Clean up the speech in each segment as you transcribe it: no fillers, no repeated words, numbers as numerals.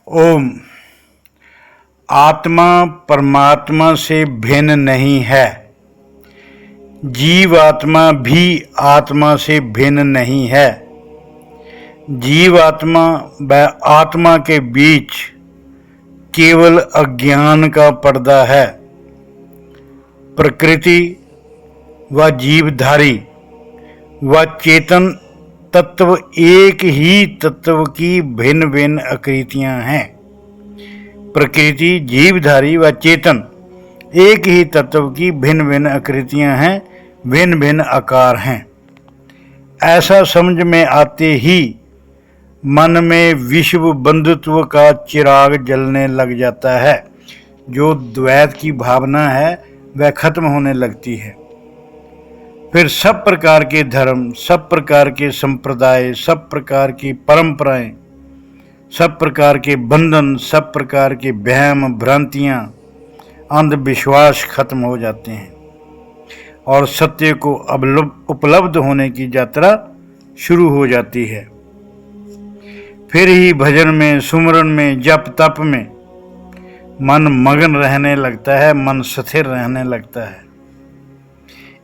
ओम। आत्मा परमात्मा से भिन्न नहीं है। जीव आत्मा भी आत्मा से भिन्न नहीं है। जीव आत्मा व आत्मा के बीच केवल अज्ञान का पर्दा है। प्रकृति व जीवधारी व चेतन तत्व एक ही तत्व की भिन्न भिन्न आकृतियां हैं। प्रकृति, जीवधारी व चेतन एक ही तत्व की भिन्न भिन्न आकृतियां हैं, भिन्न भिन्न आकार हैं। ऐसा समझ में आते ही मन में विश्व बंधुत्व का चिराग जलने लग जाता है। जो द्वैत की भावना है वह खत्म होने लगती है। फिर सब प्रकार के धर्म, सब प्रकार के संप्रदाय, सब प्रकार की परंपराएं, सब प्रकार के बंधन, सब प्रकार के वहम, भ्रांतियां, अंधविश्वास खत्म हो जाते हैं और सत्य को उपलब्ध होने की यात्रा शुरू हो जाती है। फिर ही भजन में, सुमरन में, जप तप में मन मगन रहने लगता है, मन स्थिर रहने लगता है।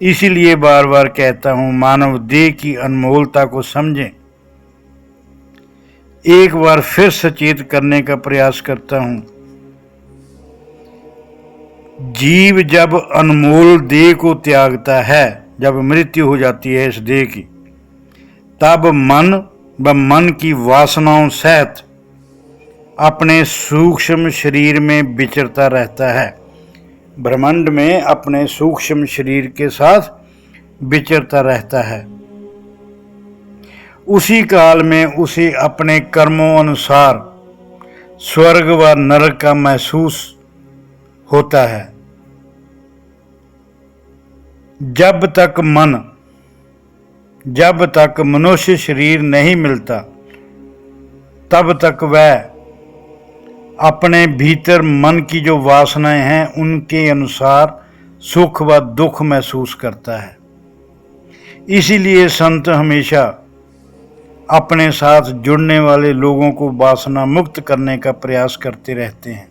इसीलिए बार बार कहता हूं, मानव देह की अनमोलता को समझें। एक बार फिर सचेत करने का प्रयास करता हूं। जीव जब अनमोल देह को त्यागता है, जब मृत्यु हो जाती है इस देह की, तब मन व मन की वासनाओं सहित अपने सूक्ष्म शरीर में विचरता रहता है। ब्रह्मांड में अपने सूक्ष्म शरीर के साथ विचरता रहता है। उसी काल में उसे अपने कर्मों अनुसार स्वर्ग व नरक का महसूस होता है। जब तक मनुष्य शरीर नहीं मिलता, तब तक वह अपने भीतर मन की जो वासनाएं हैं उनके अनुसार सुख व दुख महसूस करता है। इसीलिए संत हमेशा अपने साथ जुड़ने वाले लोगों को वासना मुक्त करने का प्रयास करते रहते हैं,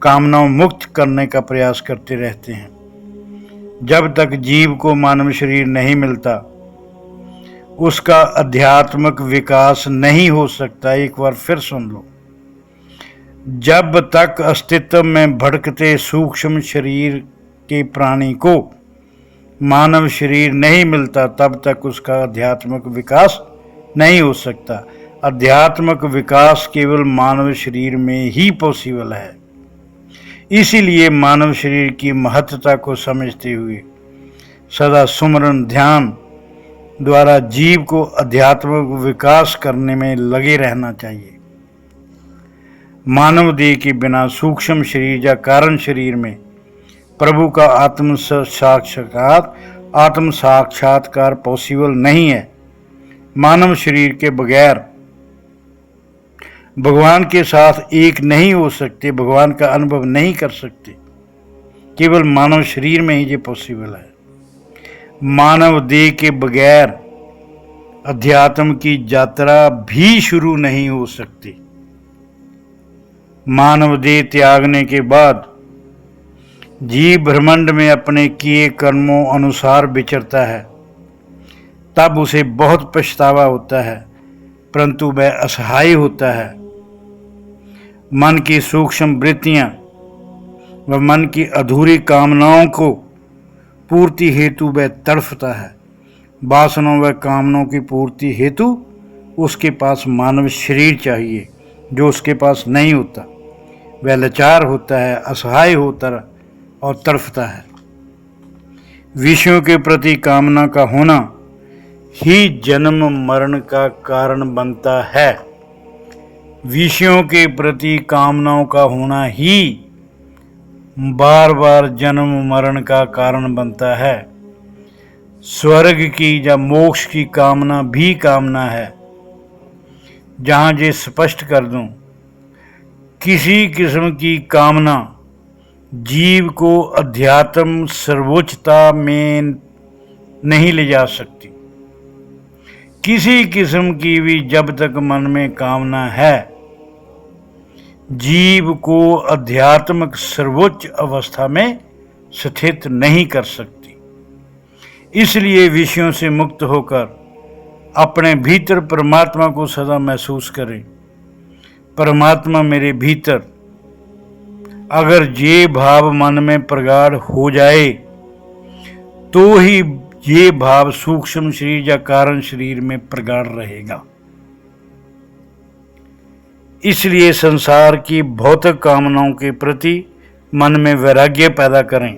कामनाओं मुक्त करने का प्रयास करते रहते हैं। जब तक जीव को मानव शरीर नहीं मिलता, उसका आध्यात्मिक विकास नहीं हो सकता। एक बार फिर सुन लो, जब तक अस्तित्व में भटकते सूक्ष्म शरीर के प्राणी को मानव शरीर नहीं मिलता, तब तक उसका आध्यात्मिक विकास नहीं हो सकता। आध्यात्मिक विकास केवल मानव शरीर में ही पॉसिबल है। इसीलिए मानव शरीर की महत्ता को समझते हुए सदा सुमरन ध्यान द्वारा जीव को आध्यात्मिक विकास करने में लगे रहना चाहिए। मानव देह के बिना सूक्ष्म शरीर या कारण शरीर में प्रभु का आत्म साक्षात्कार पॉसिबल नहीं है। मानव शरीर के बगैर भगवान के साथ एक नहीं हो सकते, भगवान का अनुभव नहीं कर सकते। केवल मानव शरीर में ही ये पॉसिबल है। मानव देह के बगैर अध्यात्म की यात्रा भी शुरू नहीं हो सकती। मानव देह त्यागने के बाद जीव ब्रह्मांड में अपने किए कर्मों अनुसार विचरता है। तब उसे बहुत पछतावा होता है, परंतु वह असहाय होता है। मन की सूक्ष्म वृत्तियां व मन की अधूरी कामनाओं को पूर्ति हेतु वह तड़फता है। वासनाओं व कामनाओं की पूर्ति हेतु उसके पास मानव शरीर चाहिए, जो उसके पास नहीं होता। वह लाचार होता है, असहाय होता और तड़फता है। विषयों के प्रति कामना का होना ही जन्म मरण का कारण बनता है। विषयों के प्रति कामनाओं का होना ही बार बार जन्म मरण का कारण बनता है। स्वर्ग की या मोक्ष की कामना भी कामना है। जहां ये स्पष्ट कर दूं, किसी किस्म की कामना जीव को अध्यात्म सर्वोच्चता में नहीं ले जा सकती। किसी किस्म की भी जब तक मन में कामना है, जीव को आध्यात्मिक सर्वोच्च अवस्था में स्थित नहीं कर सकती। इसलिए विषयों से मुक्त होकर अपने भीतर परमात्मा को सदा महसूस करें। परमात्मा मेरे भीतर, अगर ये भाव मन में प्रगाढ़ हो जाए तो ही ये भाव सूक्ष्म शरीर या कारण शरीर में प्रगाढ़ रहेगा। इसलिए संसार की भौतिक कामनाओं के प्रति मन में वैराग्य पैदा करें।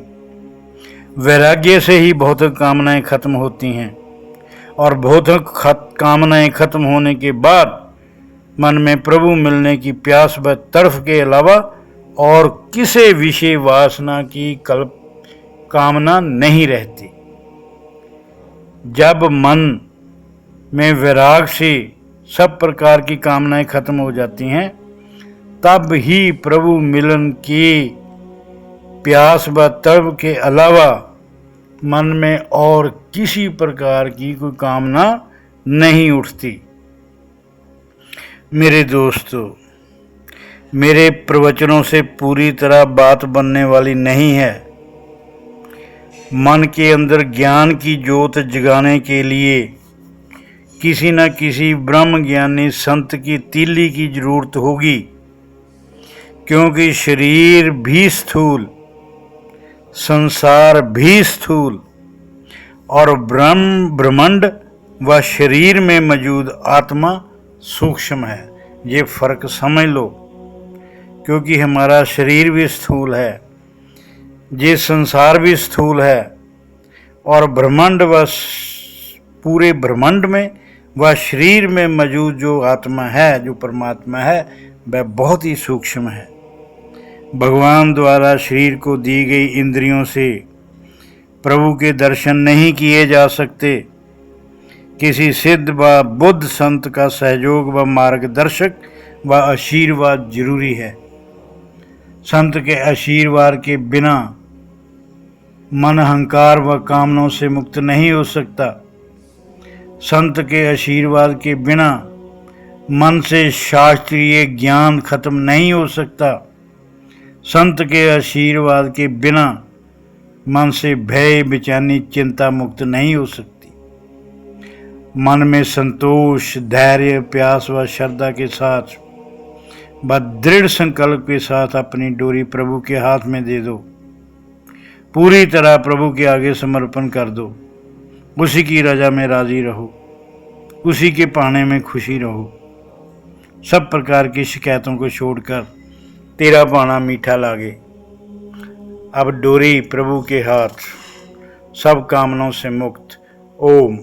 वैराग्य से ही भौतिक कामनाएं खत्म होती हैं और भौतिक कामनाएं खत्म होने के बाद मन में प्रभु मिलने की प्यास व तड़फ के अलावा और किसी विषय वासना की कामना नहीं रहती। जब मन में वैराग से सब प्रकार की कामनाएं खत्म हो जाती हैं, तब ही प्रभु मिलन की प्यास व तड़प के अलावा मन में और किसी प्रकार की कोई कामना नहीं उठती। मेरे दोस्तों, मेरे प्रवचनों से पूरी तरह बात बनने वाली नहीं है। मन के अंदर ज्ञान की ज्योत जगाने के लिए किसी न किसी ब्रह्म ज्ञानी संत की तीली की जरूरत होगी, क्योंकि शरीर भी स्थूल, संसार भी स्थूल और ब्रह्मांड व शरीर में मौजूद आत्मा सूक्ष्म है। ये फर्क समझ लो, क्योंकि हमारा शरीर भी स्थूल है, ये संसार भी स्थूल है और ब्रह्मांड व पूरे ब्रह्मांड में वह शरीर में मौजूद जो आत्मा है, जो परमात्मा है, वह बहुत ही सूक्ष्म है। भगवान द्वारा शरीर को दी गई इंद्रियों से प्रभु के दर्शन नहीं किए जा सकते। किसी सिद्ध व बुद्ध संत का सहयोग व मार्गदर्शक व आशीर्वाद जरूरी है। संत के आशीर्वाद के बिना मन अहंकार व कामनाओं से मुक्त नहीं हो सकता। संत के आशीर्वाद के बिना मन से शास्त्रीय ज्ञान खत्म नहीं हो सकता। संत के आशीर्वाद के बिना मन से भय बेचैनी चिंता मुक्त नहीं हो सकती। मन में संतोष, धैर्य, प्यास व श्रद्धा के साथ व दृढ़ संकल्प के साथ अपनी डोरी प्रभु के हाथ में दे दो। पूरी तरह प्रभु के आगे समर्पण कर दो। उसी की रजा में राजी रहो, उसी के पाने में खुशी रहो। सब प्रकार की शिकायतों को छोड़कर तेरा पाना मीठा लागे। अब डोरी प्रभु के हाथ, सब कामनाओं से मुक्त। ओम।